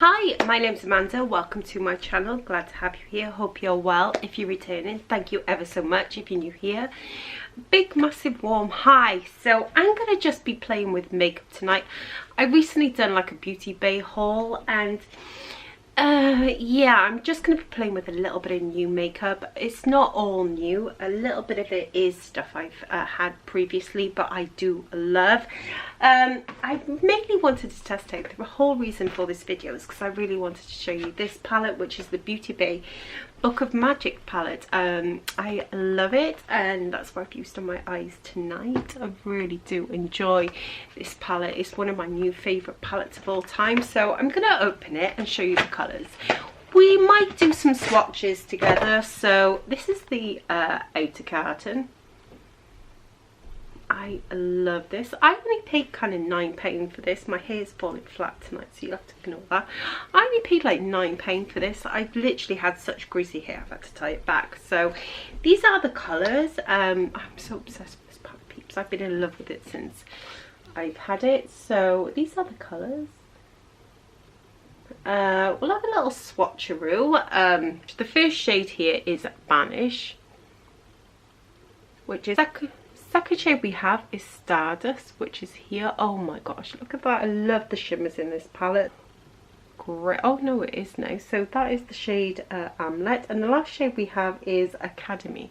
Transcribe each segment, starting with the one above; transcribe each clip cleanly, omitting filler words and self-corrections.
Hi, my name's Amanda. Welcome to my channel. Glad to have you here. Hope you're well. If you're returning, thank you ever so much. If you're new here, big massive warm hi. So I'm gonna just be playing with makeup tonight. I recently done like a beauty bay haul, and yeah, I'm just going to be playing with a little bit of new makeup. It's not all new. A little bit of it is stuff I've had previously, but I do love. I mainly wanted to test out. The whole reason for this video is because I really wanted to show you this palette, which is the Beauty Bay Book of Magic palette. I love it, and that's what I've used on my eyes tonight. I really do enjoy this palette. It's one of my new favourite palettes of all time, so I'm going to open it and show you the colours. We might do some swatches together. So this is the outer carton. I love this. I only paid kind of £9 for this. My hair's falling flat tonight, so you'll have to ignore that. I only paid like £9 for this. I've literally had such greasy hair, I've had to tie it back. So these are the colours. I'm so obsessed with this palette, peeps. I've been in love with it since I've had it. So these are the colours. We'll have a little swatcheroo. The first shade here is Banish, which is second shade we have is Stardust, which is here. Oh my gosh, look at that. I love the shimmers in this palette. Great. Oh no, it is now. So that is the shade Amulet, and the last shade we have is Academy.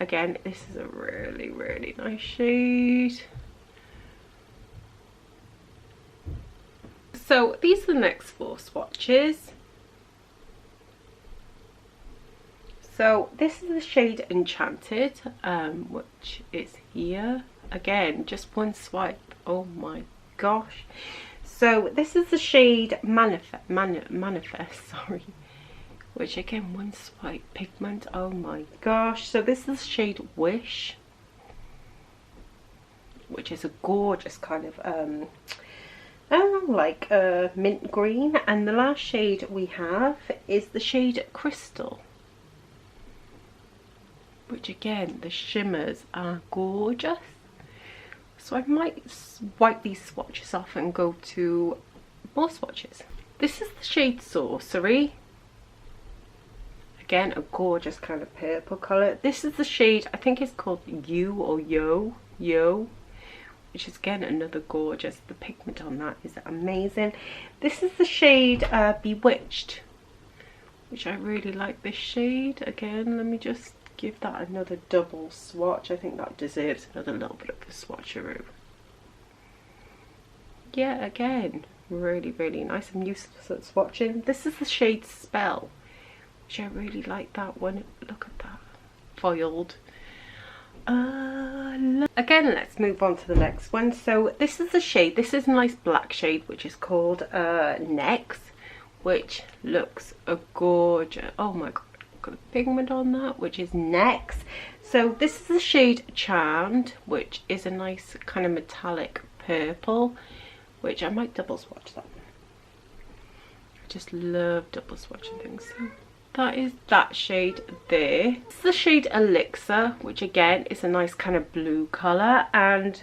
Again, this is a really nice shade. So these are the next four swatches. So this is the shade Enchanted, which is here. Again, just one swipe. Oh my gosh. So this is the shade Manifest, sorry. Which again, one swipe. Pigment. Oh my gosh. So this is the shade Wish, which is a gorgeous kind of like mint green. And the last shade we have is the shade Crystal, which again, the shimmers are gorgeous. So I might wipe these swatches off and go to more swatches. This is the shade Sorcery. Again, a gorgeous kind of purple colour. This is the shade, I think it's called You or Yo, which is again another gorgeous. The pigment on that is amazing. This is the shade Bewitched, which I really like this shade. Again, let me just give that another double swatch. I think that deserves another little bit of a swatcheroo. Yeah, again, really nice. I'm used to swatching. This is the shade Spell, which I really like that one. Look at that, foiled. Again, let's move on to the next one. So this is the shade, this is a nice black shade, which is called Next, which looks a gorgeous. Oh my god, got the pigment on that, which is Next. So this is the shade Charmed, which is a nice kind of metallic purple, which I might double swatch that. I just love double swatching things. So that is that shade there. This is the shade Elixir, which again is a nice kind of blue colour. And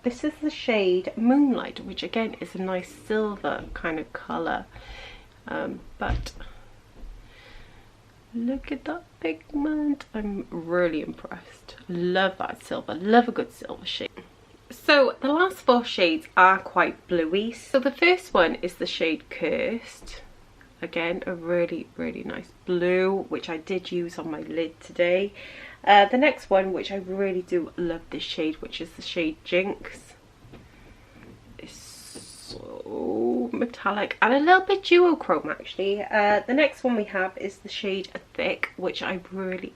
this is the shade Moonlight, which again is a nice silver kind of colour. But look at that pigment. I'm really impressed. Love that silver. Love a good silver shade. So the last four shades are quite bluey. So the first one is the shade Cursed. Again, a really nice blue, which I did use on my lid today. The next one, which I really do love this shade, which is the shade Jinx. It's so metallic and a little bit duochrome actually. The next one we have is the shade Thick, which I really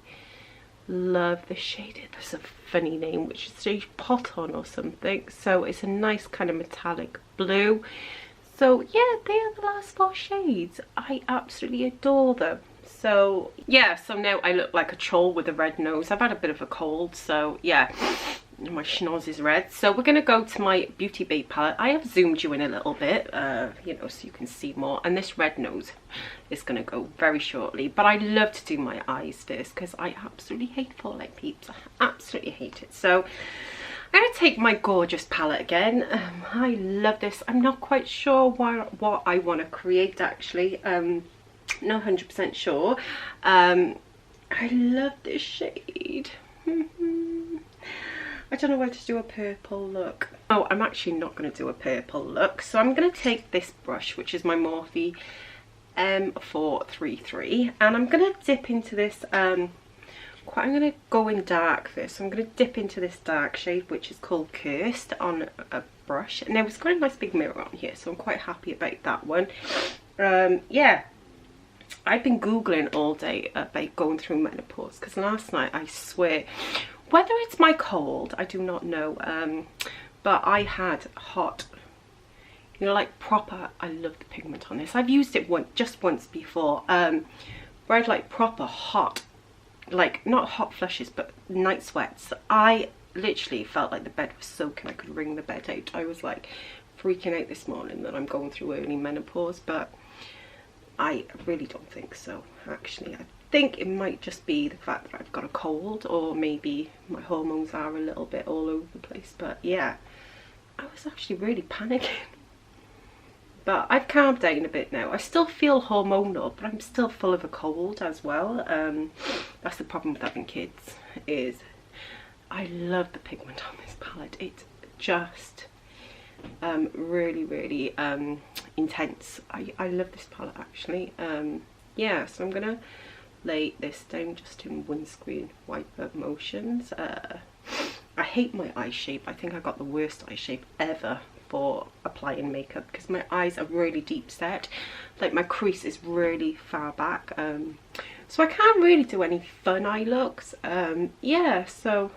love. The shade, there's a funny name, which is shade Poton or something. So it's a nice kind of metallic blue. So yeah, they are the last four shades. I absolutely adore them. So yeah, so now I look like a troll with a red nose. I've had a bit of a cold, so yeah, my schnoz is red. So we're gonna go to my Beauty Bay palette. I have zoomed you in a little bit, you know, so you can see more. And this red nose is gonna go very shortly. But I love to do my eyes first because I absolutely hate fallout, peeps. I absolutely hate it. So I'm going to take my gorgeous palette again. I love this. I'm not quite sure what I want to create actually. Not 100% sure. I love this shade. I don't know where to do a purple look. Oh, I'm actually not going to do a purple look. So I'm going to take this brush, which is my Morphe M433, and I'm going to dip into this. I'm going to go in dark first. So I'm going to dip into this dark shade, which is called Cursed, on a brush. And it's got a nice big mirror on here, so I'm quite happy about that one. Yeah. I've been Googling all day about going through menopause, because last night, I swear, whether it's my cold, I do not know, but I had hot, you know, like proper, I love the pigment on this. I've used it just once before, where I'd like proper hot, like not hot flushes, but night sweats. I literally felt like the bed was soaking. I could wring the bed out. I was like freaking out this morning that I'm going through early menopause, but I really don't think so, actually. I think it might just be the fact that I've got a cold, or maybe my hormones are a little bit all over the place. But yeah, I was actually really panicking. But I've calmed down a bit now. I still feel hormonal, but I'm still full of a cold as well. That's the problem with having kids, is I love the pigment on this palette. It's just really, really intense. I love this palette actually. Yeah, so I'm gonna lay this down just in windscreen wiper motions. I hate my eye shape. I think I got the worst eye shape ever for applying makeup, because my eyes are really deep set. Like my crease is really far back, so I can't really do any fun eye looks. Yeah, so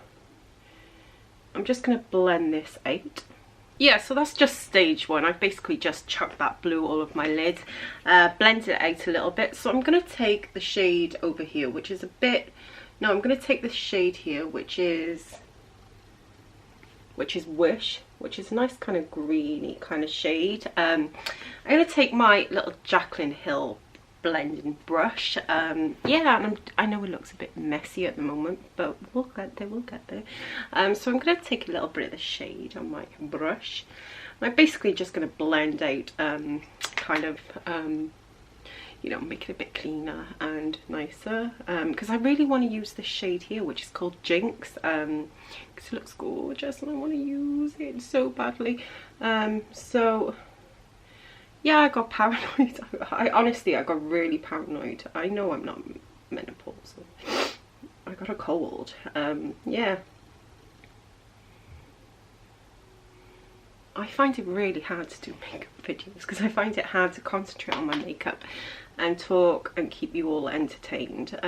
I'm just gonna blend this out. Yeah, so that's just stage one. I've basically just chucked that blue all over my lid, blended it out a little bit. So I'm going to take the shade over here, which is a bit, no, I'm going to take this shade here, which is Wish, which is a nice kind of greeny kind of shade. I'm going to take my little Jaclyn Hill blending brush. Yeah, and I know it looks a bit messy at the moment, but we'll get there, so I'm going to take a little bit of the shade on my brush. I'm basically just going to blend out, kind of, you know, make it a bit cleaner and nicer, because I really want to use this shade here, which is called Jinx, because it looks gorgeous and I want to use it so badly. So yeah, I got paranoid. I honestly got really paranoid. I know I'm not menopausal. I got a cold. Yeah. I find it really hard to do makeup videos, because I find it hard to concentrate on my makeup and talk and keep you all entertained.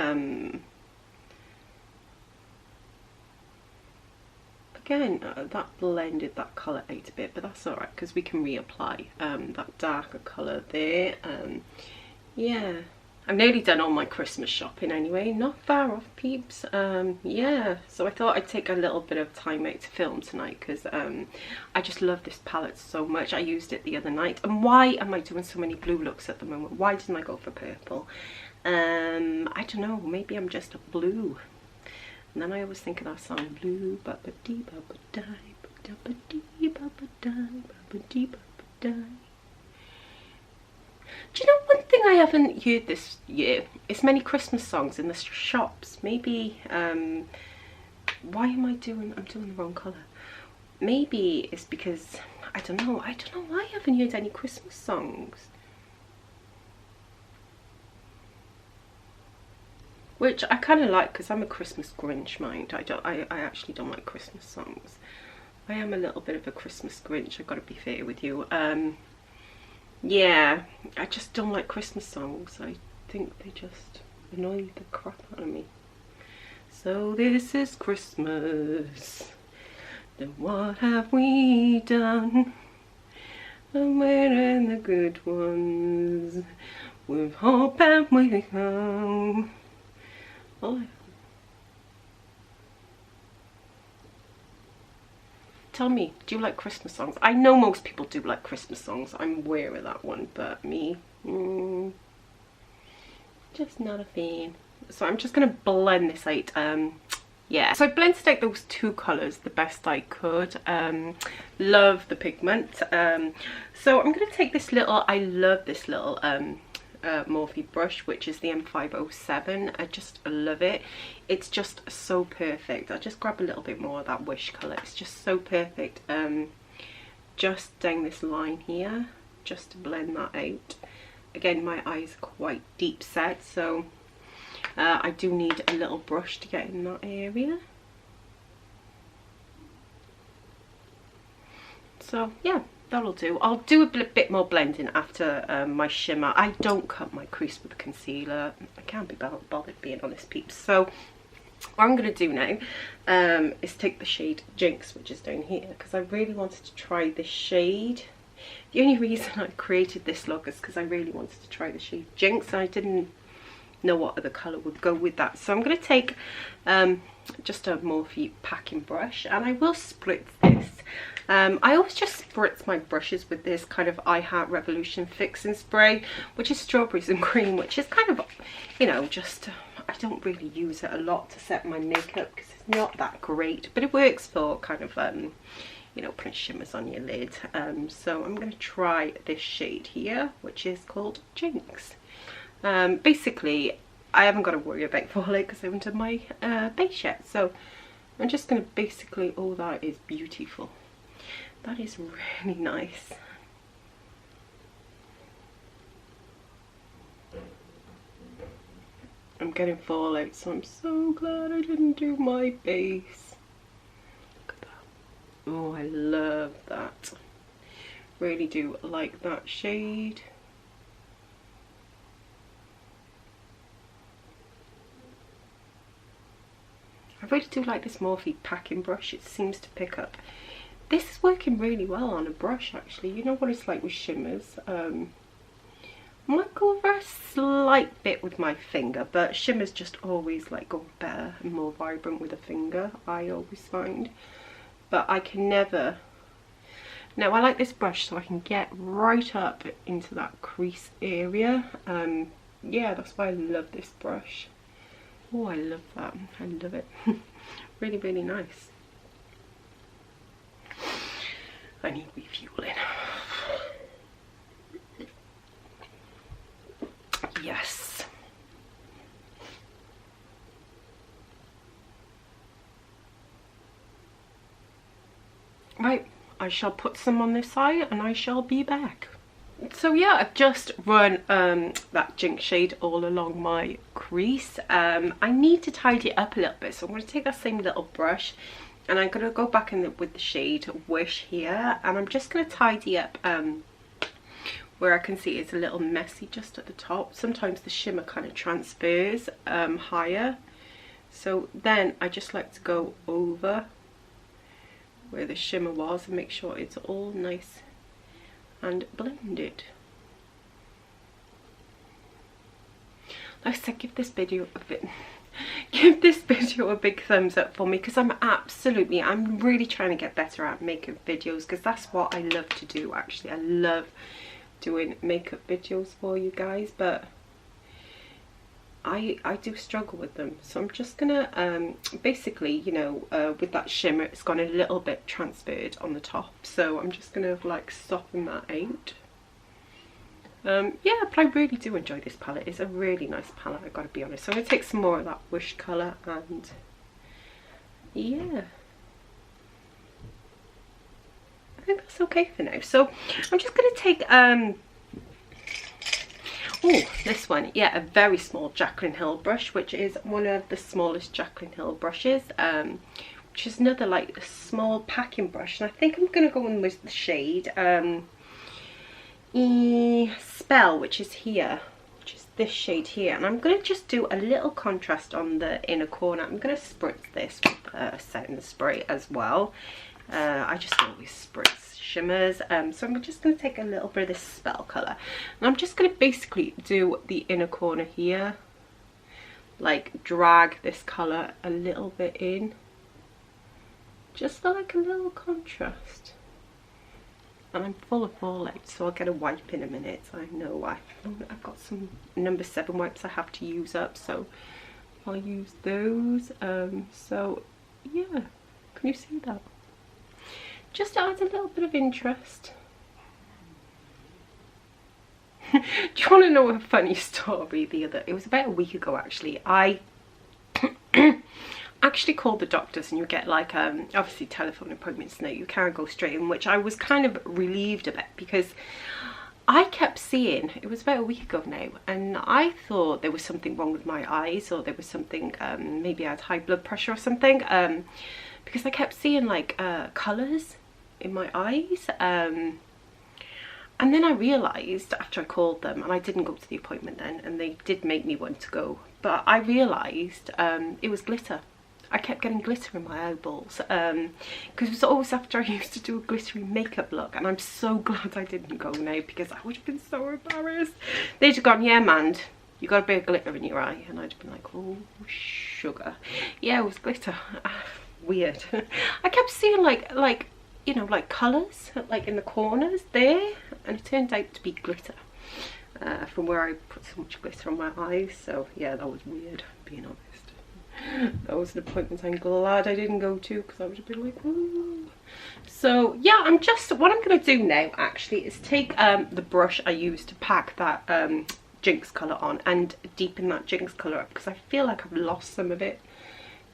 Again, that blended that colour out a bit, but that's alright, because we can reapply that darker colour there. Yeah, I've nearly done all my Christmas shopping anyway, not far off, peeps. Yeah, so I thought I'd take a little bit of time out to film tonight, because I just love this palette so much. I used it the other night. And why am I doing so many blue looks at the moment? Why didn't I go for purple? I don't know, maybe I'm just a blue. And then I always think of that song, blue, ba-ba-dee, ba-ba-die, ba-da-ba-dee, ba-ba-die, ba-ba-dee, ba-ba-die. Do you know one thing I haven't heard this year? It's many Christmas songs in the shops. Maybe, why am I'm doing the wrong colour. Maybe it's because, I don't know why I haven't heard any Christmas songs. Which I kind of like, because I'm a Christmas Grinch, mind. I actually don't like Christmas songs. I am a little bit of a Christmas Grinch, I've got to be fair with you. Yeah, I just don't like Christmas songs. I think they just annoy the crap out of me. So this is Christmas, then what have we done? And we're in the good ones, with hope and we come. Oh. Tell me, do you like Christmas songs? I know most people do like Christmas songs. I'm aware of that one, but me, just not a fan. So I'm just going to blend this out yeah, so I blended out those two colours the best I could. Love the pigment. So I'm going to take this little, I love this little Morphe brush, which is the M507. I just love it. It's just so perfect. I'll just grab a little bit more of that Wish colour. It's just so perfect. Just down this line here, just to blend that out. Again, my eyes are quite deep set, so I do need a little brush to get in that area. So yeah, that'll do. I'll do a bit more blending after my shimmer. I don't cut my crease with concealer. I can't be bothered, being honest, peeps. So what I'm going to do now is take the shade Jinx, which is down here, because I really wanted to try this shade. The only reason I created this look is because I really wanted to try the shade Jinx, and I didn't know what other colour would go with that. So I'm going to take just a Morphe packing brush, and I will spritz this. I always just spritz my brushes with this kind of I Heart Revolution fixing spray, which is strawberries and cream, which is kind of, you know, just I don't really use it a lot to set my makeup because it's not that great, but it works for kind of you know, putting shimmers on your lid. So I'm going to try this shade here, which is called Jinx. Basically, I haven't got to worry about fallout because I haven't done my base yet. So I'm just going to basically, oh, that is beautiful. That is really nice. I'm getting fallout, so I'm so glad I didn't do my base. Look at that. Oh, I love that. Really do like that shade. I really do like this Morphe packing brush. It seems to pick up. This is working really well on a brush, actually. You know what it's like with shimmers. I might go over a slight bit with my finger, but shimmers just always like go better and more vibrant with a finger, I always find. But I can never... Now, I like this brush so I can get right up into that crease area. Yeah, that's why I love this brush. Oh, I love that. I love it. Really, really nice. I need refueling. Yes. Right, I shall put some on this side and I shall be back. So yeah, I've just run that Jinx shade all along my crease. I need to tidy it up a little bit, so I'm going to take that same little brush and I'm going to go back in with the shade Wish here, and I'm just going to tidy up where I can see it's a little messy just at the top. Sometimes the shimmer kind of transfers higher, so then I just like to go over where the shimmer was and make sure it's all nice and blended. Like I said, give this video a big thumbs up for me, because I'm really trying to get better at makeup videos, because that's what I love to do. Actually, I love doing makeup videos for you guys, but I do struggle with them. So I'm just gonna basically, you know, with that shimmer, it's gone a little bit transferred on the top, so I'm just gonna like soften that out. Yeah, but I really do enjoy this palette. It's a really nice palette, I've got to be honest. So I'm gonna take some more of that Wish colour, and yeah, I think that's okay for now. So I'm just gonna take oh, this one, yeah, a very small Jaclyn Hill brush, which is one of the smallest Jaclyn Hill brushes, which is another like small packing brush, and I think I'm going to go in with the shade Spell, which is here, which is this shade here, and I'm going to just do a little contrast on the inner corner. I'm going to spritz this with a setting spray as well. I just always spritz shimmers, so I'm just going to take a little bit of this Spell colour, and I'm just going to basically do the inner corner here, like drag this colour a little bit in, just for like a little contrast. And I'm full of fallout, so I'll get a wipe in a minute. I know I've got some number 7 wipes I have to use up, so I'll use those. So yeah, can you see that? Just adds a little bit of interest. Do you want to know a funny story? It was about a week ago actually. I actually called the doctors, and you get like obviously telephone appointments now, you can't go straight in, which I was kind of relieved about, because I kept seeing, it was about a week ago now, and I thought there was something wrong with my eyes, or there was something, maybe I had high blood pressure or something, because I kept seeing like colours in my eyes, and then I realised after I called them, and I didn't go to the appointment then, and they did make me want to go, but I realised it was glitter. I kept getting glitter in my eyeballs, because it was always after I used to do a glittery makeup look, and I'm so glad I didn't go now, because I would have been so embarrassed. They'd have gone, yeah man, you got a bit of glitter in your eye, and I'd have been like, oh sugar. Yeah, it was glitter. Weird. I kept seeing like you know, like colours like in the corners there, and it turned out to be glitter from where I put so much glitter on my eyes. So yeah, that was weird, being honest. That was an appointment I'm glad I didn't go to, because I would have been like, ooh. So yeah, what I'm going to do now actually is take the brush I used to pack that Jinx colour on, and deepen that Jinx colour up, because I feel like I've lost some of it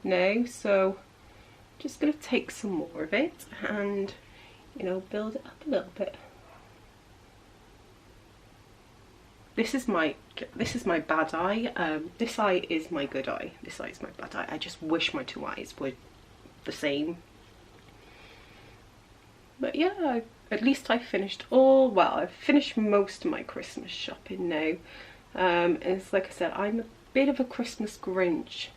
now. So just going to take some more of it and, you know, build it up a little bit. This is my bad eye. This eye is my good eye. This eye is my bad eye. I just wish my two eyes were the same. But yeah, at least I finished I've finished most of my Christmas shopping now. It's like I said, I'm a bit of a Christmas Grinch.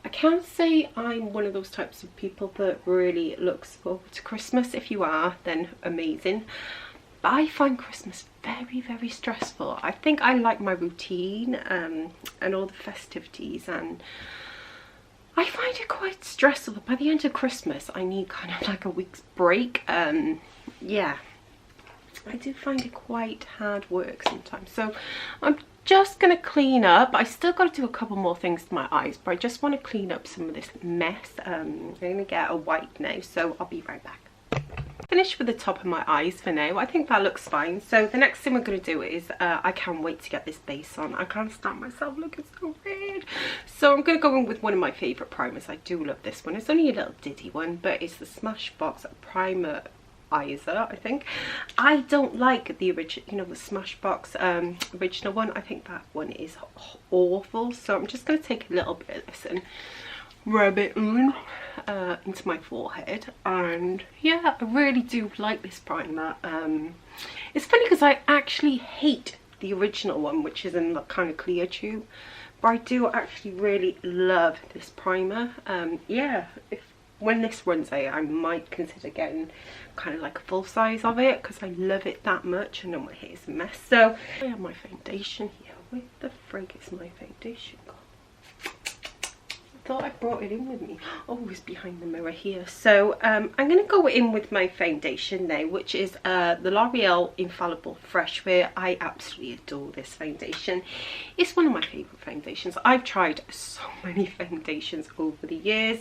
I can't say I'm one of those types of people that really looks forward to Christmas. If you are, then amazing. But I find Christmas very, very stressful. I think I like my routine and all the festivities, and I find it quite stressful. By the end of Christmas, I need kind of like a week's break. Yeah, I do find it quite hard work sometimes. So I'm just going to clean up. I still got to do a couple more things to my eyes, but I just want to clean up some of this mess. I'm going to get a wipe now, so I'll be right back. Finished with the top of my eyes for now. I think that looks fine. So the next thing we're going to do is I can't wait to get this base on. I can't stop myself looking so weird. So I'm going to go in with one of my favourite primers. I do love this one. It's only a little ditty one, but it's the Smashbox Primer, I think. I don't like the original, you know, the Smashbox original one. I think that one is awful. So I'm just going to take a little bit of this and rub it on into my forehead, and yeah, I really do like this primer. It's funny because I actually hate the original one, which is in the kind of clear tube, but I do actually really love this primer. Yeah, when this runs out, I might consider getting kind of like a full size of it, because I love it that much. I know my hair's a mess. So I have my foundation here. Where the frig is my foundation gone? I thought I brought it in with me. Oh, it's behind the mirror here. So I'm going to go in with my foundation now, which is the L'Oreal Infallible Freshway. I absolutely adore this foundation. It's one of my favourite foundations. I've tried so many foundations over the years,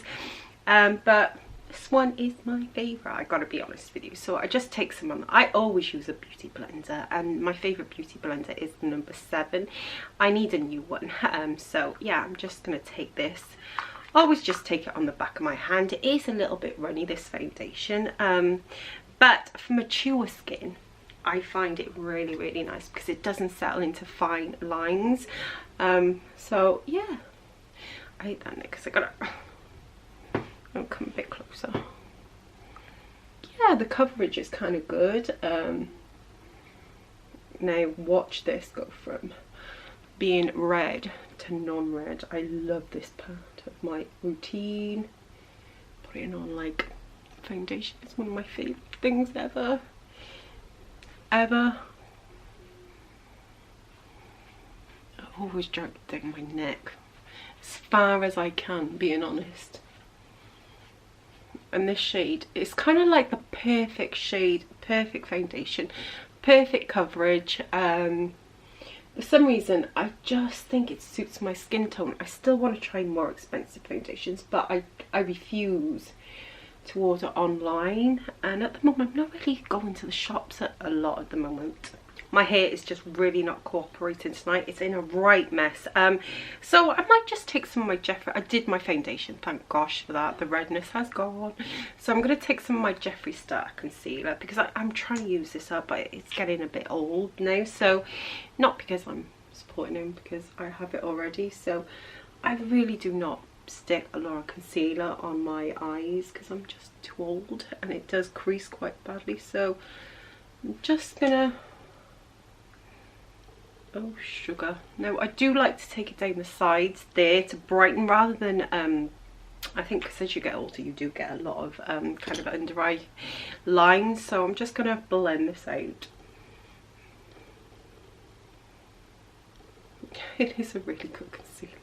but this one is my favourite, I gotta be honest with you. So I just take some on. I always use a beauty blender, and my favourite beauty blender is the number 7. I need a new one. So yeah, I'm just gonna take this. Always just take it on the back of my hand. It is a little bit runny, this foundation, but for mature skin I find it really, really nice, because it doesn't settle into fine lines. So yeah, I hate that because I gotta I'll come a bit closer. Yeah, the coverage is kind of good. Now watch this go from being red to non-red. I love this part of my routine. Putting on like foundation is one of my favourite things ever. I always drag it down my neck as far as I can, being honest. And this shade is kind of like the perfect shade, perfect foundation, perfect coverage. For some reason, I just think it suits my skin tone. I still want to try more expensive foundations, but I refuse to order online. And at the moment, I'm not really going to the shops a lot at the moment. My hair is just really not cooperating tonight. It's in a right mess. So I might just take some of my Jeffree. I did my foundation, thank gosh for that. The redness has gone. So I'm going to take some of my Jeffree Star concealer because I'm trying to use this up, but it's getting a bit old now. So not because I'm supporting him, because I have it already. So I really do not stick a lot of concealer on my eyes because I'm just too old and it does crease quite badly. So I'm just gonna, oh sugar. Now I do like to take it down the sides there to brighten, rather than I think because as you get older you do get a lot of kind of under eye lines. So I'm just gonna blend this out. It is a really good concealer.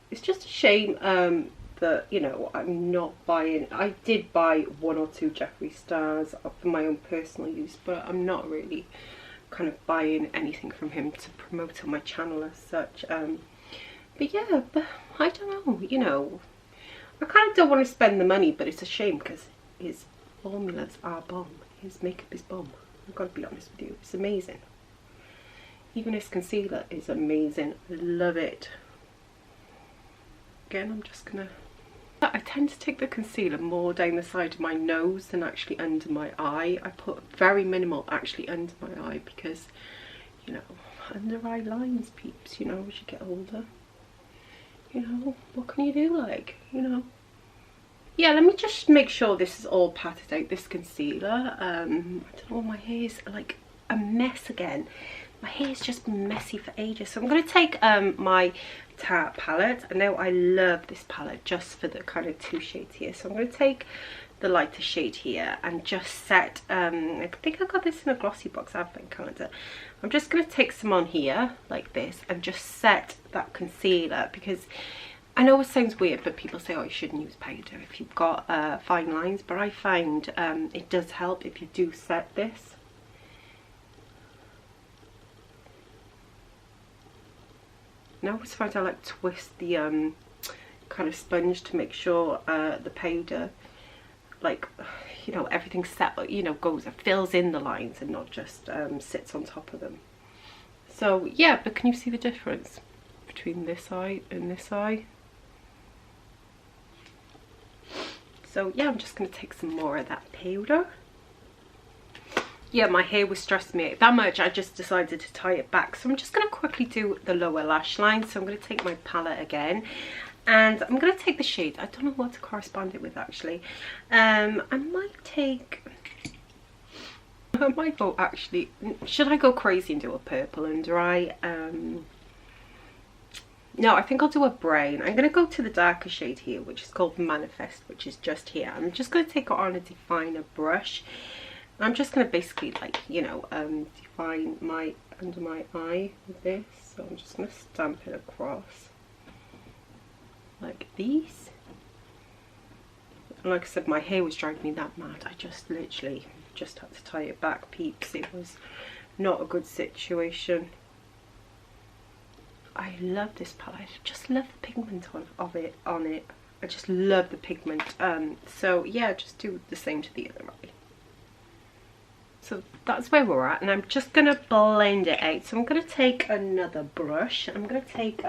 It's just a shame that, you know, I'm not buying. I did buy 1 or 2 Jeffree Stars for my own personal use, but I'm not really kind of buying anything from him to promote on my channel as such. But yeah, but I don't know, you know, I kind of don't want to spend the money, but it's a shame because his formulas are bomb. His makeup is bomb. I've got to be honest with you, it's amazing. Even his concealer is amazing. I love it. Again, I'm just gonna, I tend to take the concealer more down the side of my nose than actually under my eye. I put very minimal actually under my eye because, you know, under eye lines, peeps, you know, as you get older. You know, what can you do, like, you know? Yeah, let me just make sure this is all patted out, this concealer. I don't know, my hair's like a mess again. My hair's just been messy for ages. So I'm going to take my Tarte palette. I know I love this palette just for the kind of 2 shades here. So I'm going to take the lighter shade here and just set, I think I got this in a glossy box advent calendar. I'm just going to take some on here like this and just set that concealer, because I know it sounds weird, but people say, oh, you shouldn't use powder if you've got fine lines, but I find it does help if you do set this. And I always find I like twist the kind of sponge to make sure the powder, like, you know, everything's set, you know, goes, it fills in the lines and not just sits on top of them. So yeah, but can you see the difference between this eye and this eye? So yeah, I'm just going to take some more of that powder. Yeah, my hair was stressing me out that much, I just decided to tie it back. So I'm just going to quickly do the lower lash line. So I'm going to take my palette again and I'm going to take the shade. I don't know what to correspond it with actually. I might go, actually, should I go crazy and do a purple under eye? No, I think I'll do a brown. I'm going to go to the darker shade here, which is called Manifest, which is just here. I'm just going to take it on a definer brush. I'm just going to basically, like, you know, define my under my eye with this. So I'm just going to stamp it across like these. And like I said, my hair was driving me that mad. I just literally just had to tie it back, peeps. It was not a good situation. I love this palette. I just love the pigment of it on it. I just love the pigment. So yeah, just do the same to the other eye. So that's where we're at, and I'm just going to blend it out. So I'm going to take another brush. I'm going to take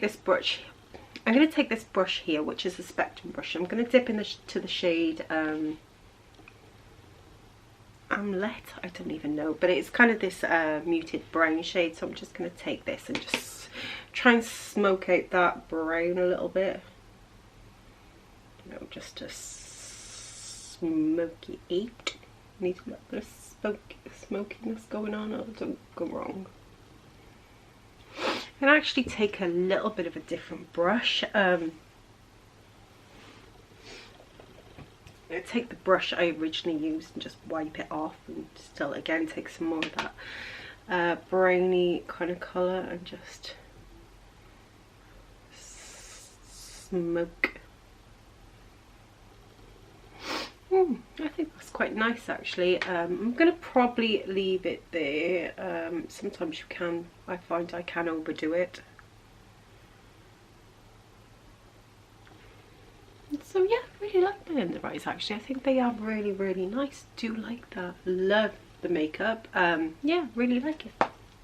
this brush. I'm going to take this brush here, which is a Spectrum brush. I'm going to dip in to the shade Amlet. I don't even know, but it's kind of this muted brown shade. So I'm just going to take this and just try and smoke out that brown a little bit. You know, just to smoky out. Need a little bit of smokiness going on, or don't go wrong. And actually take a little bit of a different brush. I take the brush I originally used and just wipe it off, and still again take some more of that browny kind of colour and just smoke. I think that's quite nice actually. I'm going to probably leave it there. sometimes you can, I find I can overdo it. So yeah, really like the under eyes actually. I think they are really, really nice. Do like that. Love the makeup. Yeah, really like it.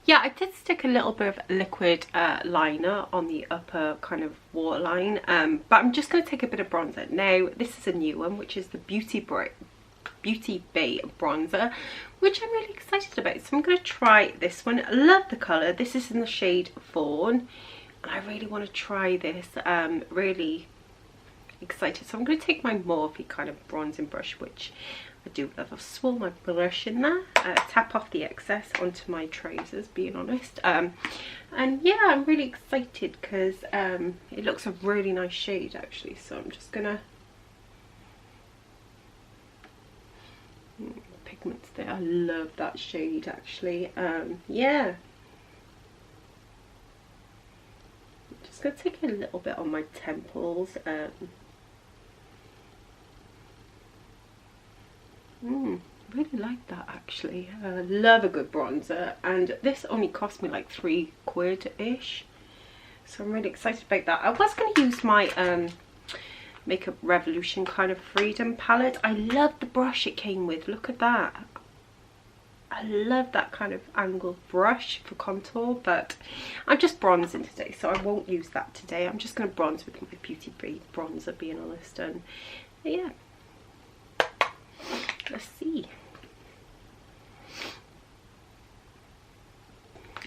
Yeah, I did stick a little bit of liquid liner on the upper kind of waterline, but I'm just going to take a bit of bronzer. Now, this is a new one, which is the Beauty Bay bronzer, which I'm really excited about. So I'm going to try this one. I love the colour. This is in the shade Fawn, and I really want to try this. Really excited. So I'm going to take my Morphe kind of bronzing brush, which I do love. I've swirled my brush in there, tap off the excess onto my trousers, being honest. And yeah, I'm really excited because it looks a really nice shade actually. So I'm just gonna pigments there. I love that shade actually. Yeah, I'm just gonna take a little bit on my temples. Really like that actually. Love a good bronzer, and this only cost me like £3 ish, so I'm really excited about that. I was going to use my Makeup Revolution kind of Freedom palette. I love the brush it came with. Look at that. I love that kind of angled brush for contour, but I'm just bronzing today, so I won't use that today. I'm just going to bronze with my Beauty Bay bronzer, being honest. And yeah, let's see.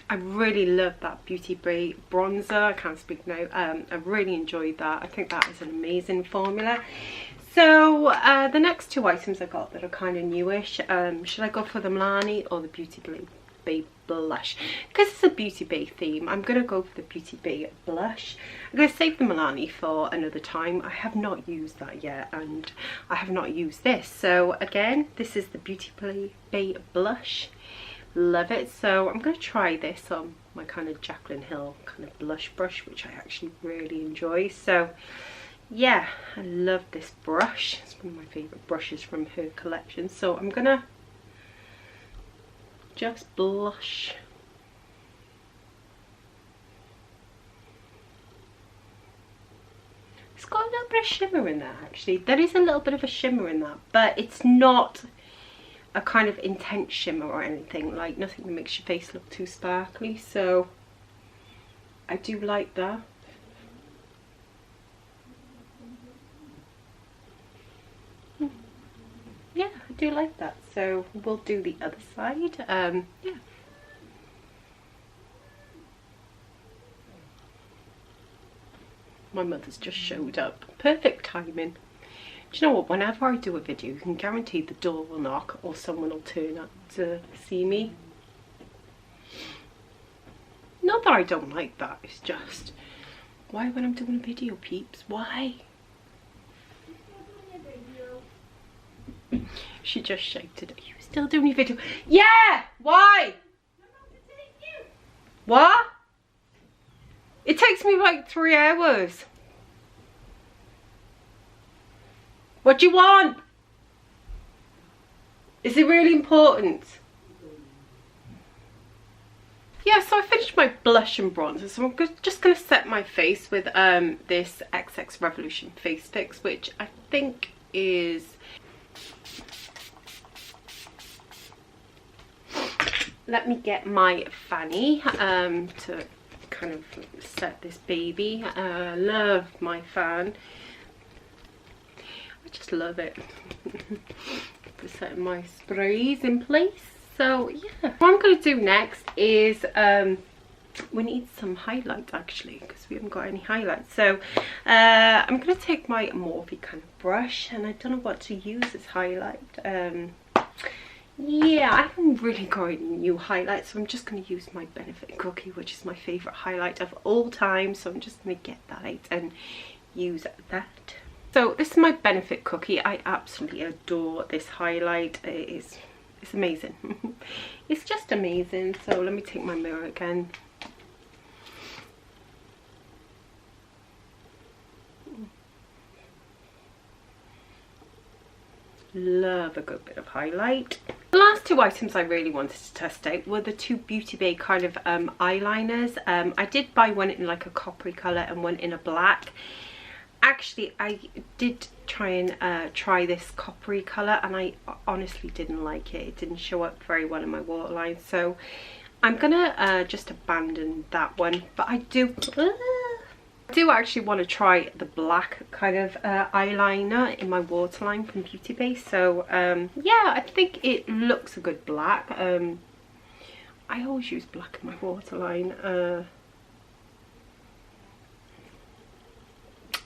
I really love that Beauty Bay bronzer. I can't speak now. I really enjoyed that. I think that is an amazing formula. So the next two items I got that are kind of newish. Should I go for the Milani or the Beauty Bay blush? Because it's a Beauty Bay theme, I'm going to go for the Beauty Bay blush. I'm going to save the Milani for another time. I have not used that yet, and I have not used this. So again, this is the Beauty Bay blush. Love it. So I'm going to try this on my kind of Jaclyn Hill kind of blush brush, which I actually really enjoy. So yeah, I love this brush. It's one of my favourite brushes from her collection. So I'm going to just blush. It's got a little bit of shimmer in there actually. There is a little bit of a shimmer in that, but it's not a kind of intense shimmer or anything, like nothing that makes your face look too sparkly. So I do like that. Yeah, I do like that. So we'll do the other side. Yeah. My mother's just showed up. Perfect timing. Do you know what? Whenever I do a video, you can guarantee the door will knock or someone will turn up to see me. Not that I don't like that. It's just, why when I'm doing a video, peeps? Why? She just shouted, "Are you still doing your video?" Yeah! Why? What? It takes me like 3 hours. What do you want? Is it really important? Yeah, so I finished my blush and bronzer, so I'm just going to set my face with this XX Revolution Face Fix, which I think is... Let me get my fanny to kind of set this baby. Love my fan. I just love it. For setting my sprays in place. So yeah, what I'm going to do next is we need some highlights actually, because we haven't got any highlights. So I'm going to take my Morphe kind of brush, and I don't know what to use as highlight. Yeah, I haven't really got any new highlights, so I'm just going to use my Benefit Cookie, which is my favourite highlight of all time. So I'm just going to get that out and use that. So this is my Benefit Cookie. I absolutely adore this highlight. It's amazing. It's just amazing. So let me take my mirror again. Love a good bit of highlight. The last last two items I really wanted to test out were the two Beauty Bay kind of eyeliners. I did buy one in like a coppery colour and one in a black. Actually, I did try and try this coppery colour, and I honestly didn't like it. It didn't show up very well in my waterline, so I'm gonna just abandon that one. But I do actually want to try the black kind of eyeliner in my waterline from Beauty Bay. So yeah, I think it looks a good black. I always use black in my waterline.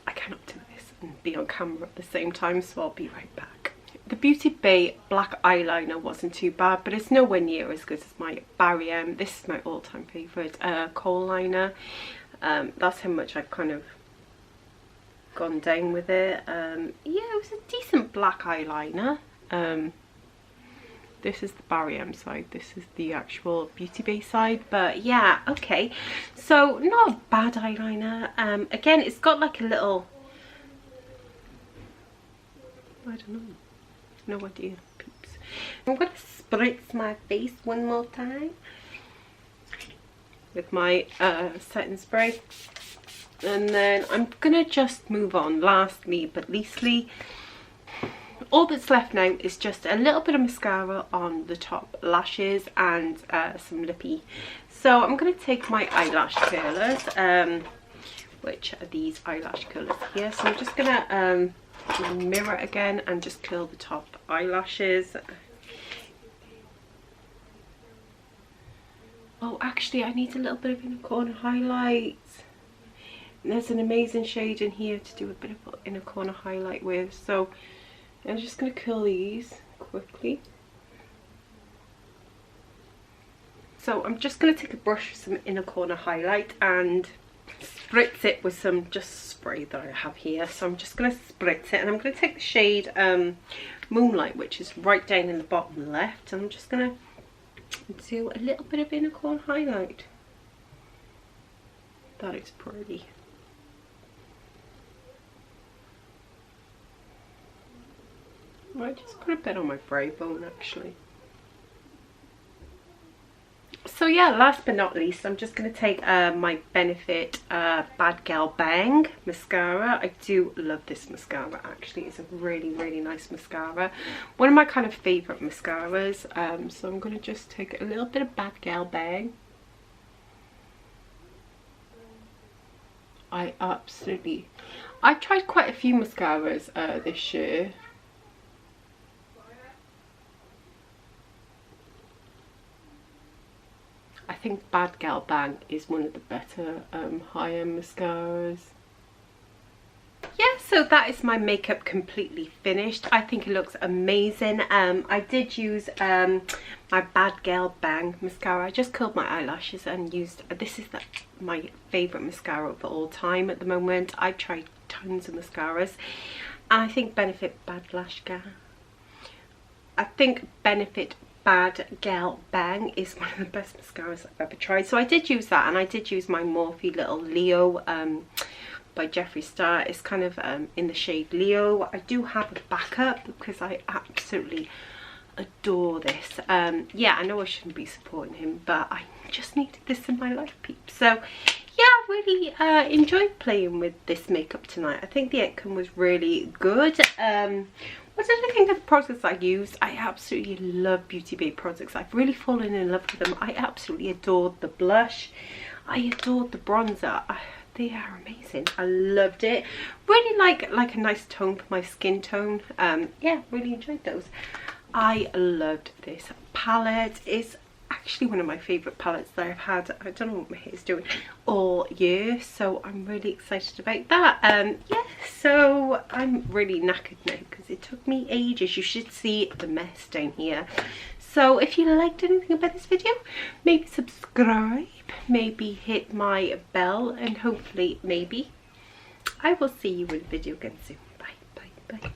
I cannot do this and be on camera at the same time, so I'll be right back. The Beauty Bay black eyeliner wasn't too bad, but it's nowhere near as good as my GRWM. This is my all-time favourite kohl liner. That's how much I've kind of gone down with it. Yeah, it was a decent black eyeliner. This is the GRWM side, this is the actual Beauty Bay side, but yeah, okay. So not a bad eyeliner. Again, it's got like a little, I don't know, no idea, peeps. I'm gonna spritz my face one more time with my setting spray, and then I'm gonna just move on. Lastly but leastly, all that's left now is just a little bit of mascara on the top lashes and some lippy. So I'm going to take my eyelash curlers, which are these eyelash curlers here. So I'm just going to mirror again and just curl the top eyelashes. Oh, actually I need a little bit of inner corner highlight. And there's an amazing shade in here to do a bit of inner corner highlight with. So I'm just going to curl these quickly. So I'm just going to take a brush with some inner corner highlight and spritz it with some just spray that I have here. So I'm just going to spritz it, and I'm going to take the shade Moonlight, which is right down in the bottom left, and I'm just going to do a little bit of inner corner highlight. That is pretty. I might just put a bit on my brow bone actually. So yeah, last but not least, I'm just going to take my Benefit Bad Gal Bang mascara. I do love this mascara actually. It's a really, really nice mascara. One of my kind of favourite mascaras. So I'm going to just take a little bit of Bad Gal Bang. I've tried quite a few mascaras this year. I think Bad Gal Bang is one of the better high-end mascaras. Yeah, so that is my makeup completely finished. I think it looks amazing. I did use my Bad Gal Bang mascara. I just curled my eyelashes and used, this is my favourite mascara of all time at the moment. I've tried tons of mascaras, and I think Benefit Bad Gal Bang is one of the best mascaras I've ever tried. So I did use that, and I did use my Morphe Little Leo by Jeffree Star. It's kind of in the shade Leo. I do have a backup because I absolutely adore this. Yeah, I know I shouldn't be supporting him, but I just needed this in my life, peeps. So yeah, I really enjoyed playing with this makeup tonight. I think the outcome was really good. What did I think of the products I used? I absolutely love Beauty Bay products. I've really fallen in love with them. I absolutely adored the blush. I adored the bronzer. They are amazing. I loved it. Really like a nice tone for my skin tone. Yeah, really enjoyed those. I loved this palette. It's actually one of my favourite palettes that I've had, I don't know what my hair's doing, all year, so I'm really excited about that. Yeah, so I'm really knackered now because it took me ages. You should see the mess down here. So if you liked anything about this video, maybe subscribe, maybe hit my bell, and hopefully maybe I will see you in a video again soon. Bye, bye, bye.